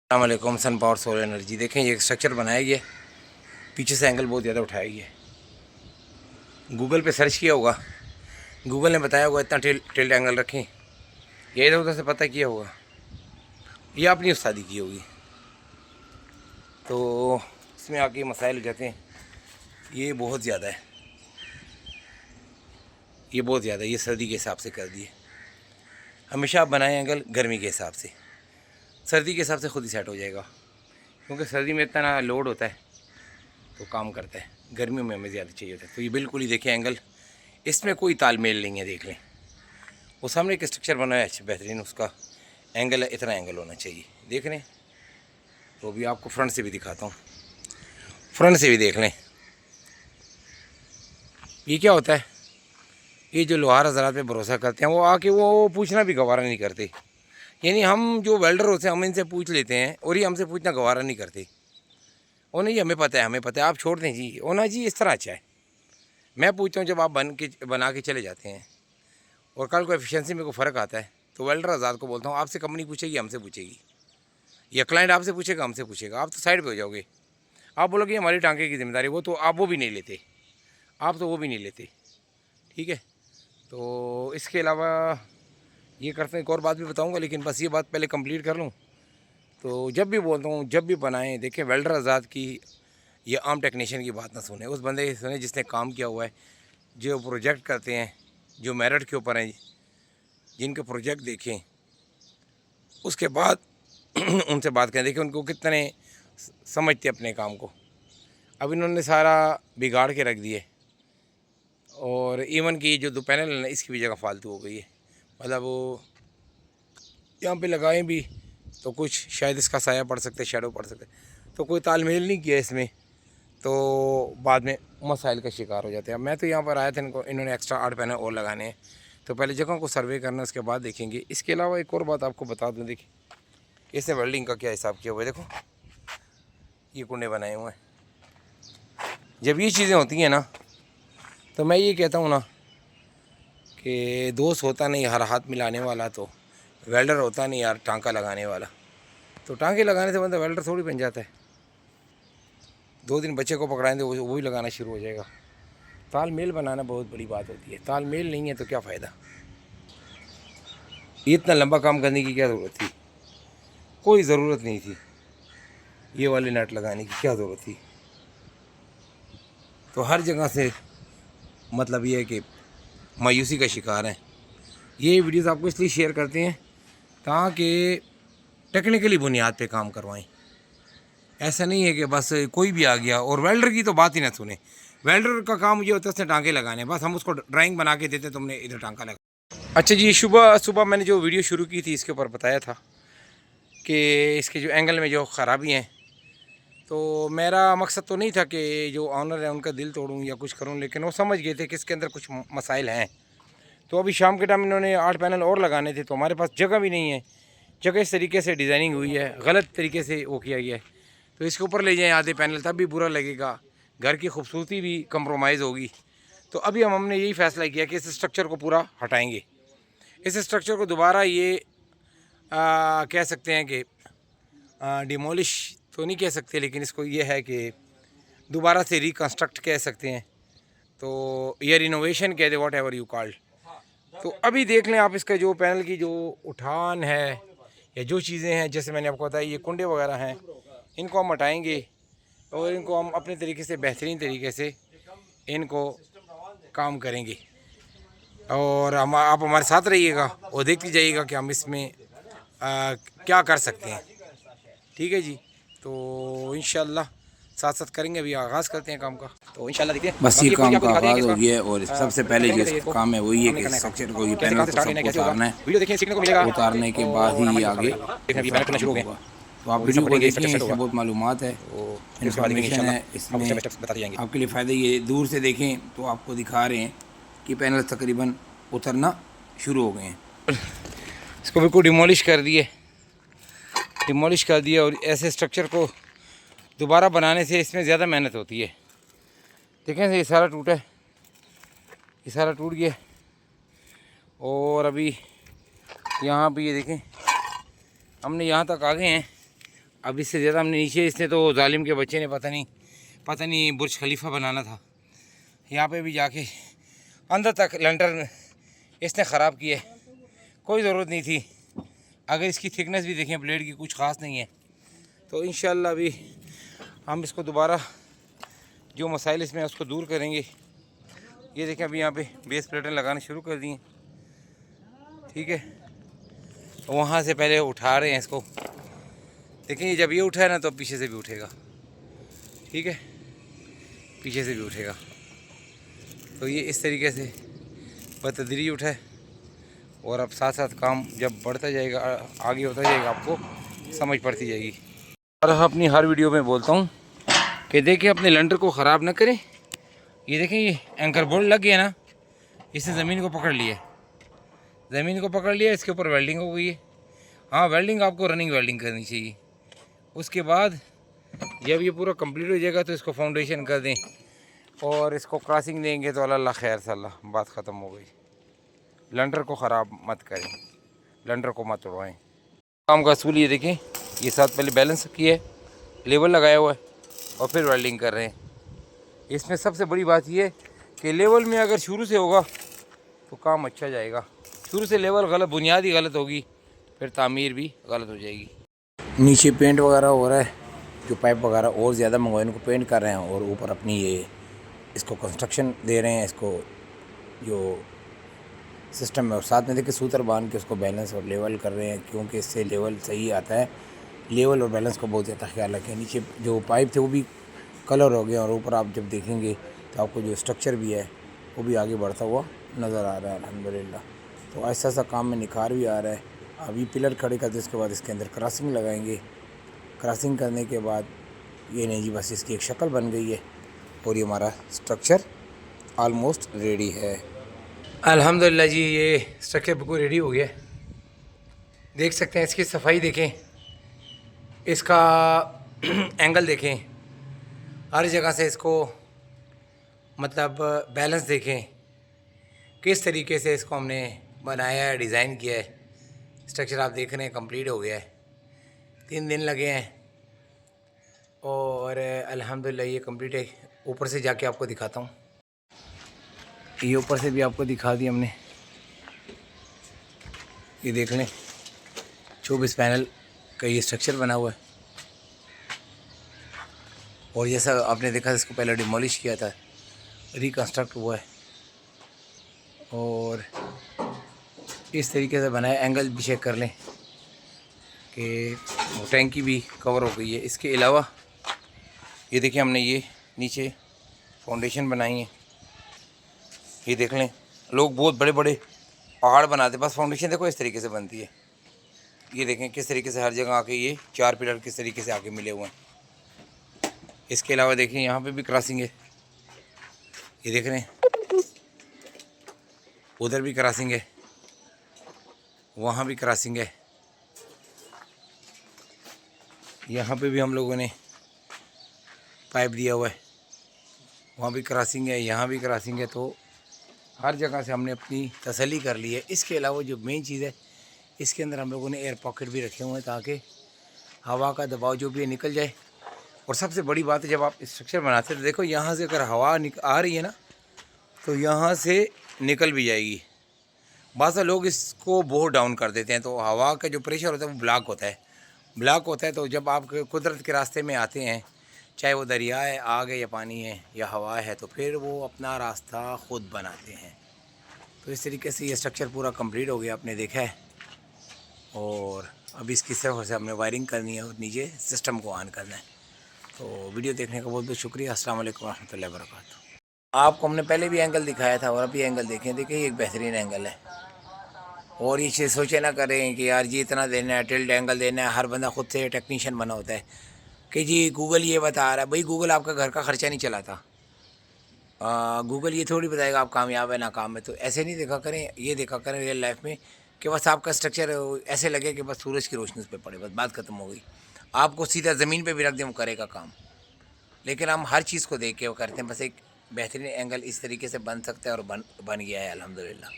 अस्सलाम वालेकुम। Sun power solar energy देखें, ये स्ट्रक्चर बनाया गया, पीछे से एंगल बहुत ज़्यादा उठाया गया। गूगल पे सर्च किया होगा, गूगल ने बताया होगा इतना टिल्ट एंगल रखें, ये इधर उधर से पता किया होगा, ये अपनी उस्तादी की होगी। तो इसमें आके मसाइल हो जाते हैं। ये बहुत ज़्यादा है, ये बहुत ज़्यादा है, ये सर्दी के हिसाब से कर दिए। हमेशा आप बनाएं एंगल गर्मी के हिसाब से, सर्दी के हिसाब से ख़ुद ही सेट हो जाएगा, क्योंकि सर्दी में इतना लोड होता है तो काम करता है, गर्मियों में हमें ज़्यादा चाहिए होता है। तो ये बिल्कुल ही देखें एंगल, इसमें कोई तालमेल नहीं है। देख लें, वो सामने एक स्ट्रक्चर बना है अच्छा बेहतरीन, उसका एंगल है, इतना एंगल होना चाहिए। देख लें, तो अभी आपको फ्रंट से भी दिखाता हूँ, फ्रंट से भी देख लें। ये क्या होता है, ये जो लोहार हज़रात पे भरोसा करते हैं, वो आके वो पूछना भी गवारा नहीं करते। यानी हम जो वेल्डर होते हैं, हम इनसे पूछ लेते हैं और ये हमसे पूछना गवारा नहीं करते। वो नहीं, हमें पता है, हमें पता है, आप छोड़ दें जी, होना जी इस तरह अच्छा है। मैं पूछता हूँ, जब आप बना के चले जाते हैं और कल को एफिशिएंसी में कोई फ़र्क आता है, तो वेल्डर आज़ाद को बोलता हूँ, आपसे कंपनी पूछेगी, हमसे पूछेगी, या क्लाइंट आपसे पूछेगा, हमसे पूछेगा। आप तो साइड पे हो जाओगे, आप बोलोगे हमारी टांके की जिम्मेदारी, वो तो आप वो भी नहीं लेते, आप तो वो भी नहीं लेते। ठीक है, तो इसके अलावा ये करते हैं, एक और बात भी बताऊँगा, लेकिन बस ये बात पहले कंप्लीट कर लूँ। तो जब भी बोलता हूँ, जब भी बनाएं, देखें वेल्डर आज़ाद की, ये आम टेक्नीशियन की बात ना सुने, उस बंदे की सुने जिसने काम किया हुआ है, जो प्रोजेक्ट करते हैं, जो मेरिट के ऊपर हैं, जिनके प्रोजेक्ट देखें, उसके बाद उनसे बात करें। देखिए उनको कितने समझते अपने काम को। अब इन्होंने सारा बिगाड़ के रख दिए, और इवन की जो दो पैनल है ना, इसकी भी जगह फालतू हो गई है। मतलब वो यहाँ पे लगाएं भी तो कुछ शायद इसका साया पड़ सकता है, शेडो पड़ सकता है, तो कोई तालमेल नहीं किया इसमें, तो बाद में मसाइल का शिकार हो जाते हैं। मैं तो यहाँ पर आया था, इन्होंने एक्स्ट्रा 8 पैनल और लगाने हैं, तो पहले जगह को सर्वे करना, उसके बाद देखेंगे। इसके अलावा एक और बात आपको बता दूँ, देखिए इसने वेल्डिंग का क्या हिसाब किया हुआ है। देखो ये कुंडे बनाए हुए हैं। जब ये चीज़ें होती हैं ना, तो मैं ये कहता हूँ ना कि दोस्त होता नहीं हर हाथ मिलाने वाला, तो वेल्डर होता नहीं यार टांका लगाने वाला। तो टांके लगाने से बंदा वेल्डर थोड़ी बन जाता है। 2 दिन बच्चे को पकड़ाएंगे, वो भी लगाना शुरू हो जाएगा। तालमेल बनाना बहुत बड़ी बात होती है, तालमेल नहीं है तो क्या फ़ायदा। इतना लंबा काम करने की क्या ज़रूरत थी, कोई ज़रूरत नहीं थी। ये वाले नट लगाने की क्या ज़रूरत थी। तो हर जगह से मतलब ये है कि मायूसी का शिकार है। ये वीडियोस आपको इसलिए शेयर करते हैं ताकि टेक्निकली बुनियाद पे काम करवाएं। ऐसा नहीं है कि बस कोई भी आ गया, और वेल्डर की तो बात ही ना सुने। वेल्डर का काम ये होता है उसने टांके लगाने, बस हम उसको ड्राइंग बना के देते, तुमने इधर टांका लगा। अच्छा जी, सुबह सुबह मैंने जो वीडियो शुरू की थी, इसके ऊपर बताया था कि इसके जो एंगल में जो ख़राबी हैं, तो मेरा मकसद तो नहीं था कि जो ऑनर है उनका दिल तोड़ूं या कुछ करूं, लेकिन वो समझ गए थे कि इसके अंदर कुछ मसाइल हैं। तो अभी शाम के टाइम इन्होंने 8 पैनल और लगाने थे, तो हमारे पास जगह भी नहीं है। जगह इस तरीके से डिज़ाइनिंग हुई है, गलत तरीके से वो किया गया है। तो इसके ऊपर ले जाएं आधे पैनल, तब भी बुरा लगेगा, घर की खूबसूरती भी कंप्रोमाइज़ होगी। तो अभी हमने यही फ़ैसला किया कि इस स्ट्रक्चर को पूरा हटाएंगे। इस स्ट्रक्चर को दोबारा ये कह सकते हैं कि डिमोलिश तो नहीं कह सकते, लेकिन इसको ये है कि दोबारा से रिकन्स्ट्रक्ट कह सकते हैं, तो ये रिनोवेशन कह दे, वॉट एवर यू कॉल्ड। तो अभी देख लें आप, इसका जो पैनल की जो उठान है या जो चीज़ें हैं, जैसे मैंने आपको बताया, ये कुंडे वगैरह हैं, इनको हम हटाएंगे और इनको हम अपने तरीके से बेहतरीन तरीके से इनको काम करेंगे। और हम आप हमारे साथ रहिएगा और देखते जाइएगा कि हम इसमें क्या कर सकते हैं। ठीक है जी, तो इंशाल्लाह साथ साथ करेंगे। अभी आगाज़ करते हैं काम का, तो इंशाल्लाह देखते हैं। बस ये काम का आगाज़ हो गया है, और सबसे पहले जो इसका काम है वही है कि स्ट्रक्चर को, ये पैनल को सबको उतारना है। वीडियो देखिए, सीखने को मिलेगा। उतारने के बाद ही आगे पैनल शुरू हो गए, होगा। तो आप वीडियो को देखें, इसमें बहुत मालूमात है, उसके बाद इन्फॉर्मेशन है इसमें बताते जाएंगे आपके लिए फ़ायदा। ये दूर से देखें तो आपको दिखा रहे हैं कि पैनल तकरीबन उतरना शुरू हो गए हैं। इसको बिल्कुल डिमोलिश कर दिए, डिमोलिश कर दिया। और ऐसे स्ट्रक्चर को दोबारा बनाने से इसमें ज़्यादा मेहनत होती है। देखें ये सारा टूटा है, ये सारा टूट गया। और अभी यहाँ पे ये देखें, हमने यहाँ तक आ गए हैं। अब इससे ज़्यादा हमने नीचे, इसने तो जालिम के बच्चे ने पता नहीं बुर्ज खलीफा बनाना था। यहाँ पे भी जाके अंदर तक लंटर इसने ख़राब किया, कोई ज़रूरत नहीं थी। अगर इसकी थिकनेस भी देखें प्लेट की, कुछ ख़ास नहीं है। तो इंशाल्लाह अभी हम इसको दोबारा जो मसाइल इसमें उसको दूर करेंगे। ये देखें अभी यहाँ पे बेस प्लेटें लगाना शुरू कर दी हैं, ठीक है। तो वहाँ से पहले उठा रहे हैं इसको। देखिए जब ये उठा है ना तो पीछे से भी उठेगा, ठीक है, पीछे से भी उठेगा। तो ये इस तरीके से बतदरीज उठा है और अब साथ साथ काम जब बढ़ता जाएगा, आगे होता जाएगा, आपको समझ पड़ती जाएगी। और अपनी हर वीडियो में बोलता हूँ कि देखिए अपने लंटर को ख़राब ना करें। ये देखें ये एंकर बोल्ट लग गया ना, इसने ज़मीन को पकड़ लिया, इसके ऊपर वेल्डिंग हो गई है। हाँ वेल्डिंग आपको रनिंग वेल्डिंग करनी चाहिए। उसके बाद जब ये पूरा कंप्लीट हो जाएगा तो इसको फाउंडेशन कर दें और इसको क्रॉसिंग देंगे तो अल्लाह खैर सल्लाह, बात ख़त्म हो गई। लंटर को ख़राब मत करें, लंटर को मत उड़वाएँ। काम का असूल ये देखें, ये साथ पहले बैलेंस किया है, लेवल लगाया हुआ है और फिर वेल्डिंग कर रहे हैं। इसमें सबसे बड़ी बात ये है कि लेवल में अगर शुरू से होगा तो काम अच्छा जाएगा। शुरू से लेवल गलत, बुनियादी गलत होगी, फिर तामीर भी गलत हो जाएगी। नीचे पेंट वगैरह हो रहा है, जो पाइप वगैरह और ज़्यादा मंगवाए उनको पेंट कर रहे हैं और ऊपर अपनी ये इसको कंस्ट्रक्शन दे रहे हैं, इसको जो सिस्टम है। और साथ में देखिए सूतर बांध के उसको बैलेंस और लेवल कर रहे हैं, क्योंकि इससे लेवल सही आता है। लेवल और बैलेंस को बहुत ज़्यादा ख्याल रखें। नीचे जो पाइप थे वो भी कलर हो गया और ऊपर आप जब देखेंगे तो आपको जो स्ट्रक्चर भी है वो भी आगे बढ़ता हुआ नज़र आ रहा है अल्हम्दुलिल्लाह। तो ऐसा ऐसा काम में निखार भी आ रहा है। अभी पिलर खड़े करते उसके बाद इसके अंदर क्रॉसिंग लगाएंगे। क्रॉसिंग करने के बाद ये नहीं जी बस इसकी एक शक्ल बन गई है और ये हमारा स्ट्रक्चर ऑलमोस्ट रेडी है अल्हम्दुलिल्लाह जी। ये स्ट्रक्चर बिल्कुल रेडी हो गया है, देख सकते हैं। इसकी सफाई देखें, इसका एंगल देखें, हर जगह से इसको मतलब बैलेंस देखें, किस तरीके से इसको हमने बनाया है, डिज़ाइन किया है। स्ट्रक्चर आप देख रहे हैं कंप्लीट हो गया है, 3 दिन लगे हैं और अल्हम्दुलिल्लाह ये कंप्लीट है। ऊपर से जाके आपको दिखाता हूँ, ये ऊपर से भी आपको दिखा दिया हमने। ये देख लें 24 पैनल का ये स्ट्रक्चर बना हुआ है और जैसा आपने देखा इसको पहले डिमोलिश किया था, रिकन्स्ट्रक्ट हुआ है और इस तरीके से बनाया। एंगल भी चेक कर लें कि टैंकी भी कवर हो गई है। इसके अलावा ये देखिए हमने ये नीचे फाउंडेशन बनाई है। ये देख लें, लोग बहुत बड़े बड़े पहाड़ बनाते, बस फाउंडेशन देखो इस तरीके से बनती है। ये देखें किस तरीके से हर जगह आके ये 4 पिलर किस तरीके से आके मिले हुए हैं। इसके अलावा देखिए यहाँ पे भी क्रॉसिंग है, ये देख रहे हैं, उधर भी क्रॉसिंग है, वहाँ भी क्रॉसिंग है, यहाँ पे भी हम लोगों ने पाइप दिया हुआ है, वहाँ भी क्रॉसिंग है, यहाँ भी क्रॉसिंग है। तो हर जगह से हमने अपनी तसल्ली कर ली है। इसके अलावा जो मेन चीज़ है, इसके अंदर हम लोगों ने एयर पॉकेट भी रखे हुए हैं ताकि हवा का दबाव जो भी है निकल जाए। और सबसे बड़ी बात है, जब आप स्ट्रक्चर बनाते हैं तो देखो यहाँ से अगर हवा आ रही है ना तो यहाँ से निकल भी जाएगी। बासा लोग इसको बहुत डाउन कर देते हैं, तो हवा का जो प्रेशर होता है वो ब्लॉक होता है। तो जब आप कुदरत के रास्ते में आते हैं, चाहे वो दरिया है, आग है या पानी है या हवा है, तो फिर वो अपना रास्ता ख़ुद बनाते हैं। तो इस तरीके से ये स्ट्रक्चर पूरा कंप्लीट हो गया, आपने देखा है। और अब इसकी तरफ से हमने वायरिंग करनी है और नीचे सिस्टम को ऑन करना है। तो वीडियो देखने का बहुत बहुत शुक्रिया। अस्सलाम वालेकुम रहमतुल्लाहि व बरकातुहू। आपको हमने पहले भी एंगल दिखाया था और अभी एंगल देखें, देखिए एक बेहतरीन एंगल है। और ये सोचे ना करें कि यार जी इतना देना है, टिल्ट एंगल देना है। हर बंदा खुद से टेक्नीशियन बना होता है कि जी गूगल ये बता रहा है। भाई गूगल आपका घर का ख़र्चा नहीं चलाता। गूगल ये थोड़ी बताएगा आप कामयाब है नाकाम है। तो ऐसे नहीं देखा करें, ये देखा करें रियल लाइफ में कि बस आपका स्ट्रक्चर ऐसे लगे कि बस सूरज की रोशनी उस पर पड़े, बस बात ख़त्म हो गई। आपको सीधा ज़मीन पे भी रख दें वो करेगा काम। लेकिन हम हर चीज़ को देख के वो करते हैं। बस एक बेहतरीन एंगल इस तरीके से बन सकता है और बन गया है अल्हम्दुलिल्लाह।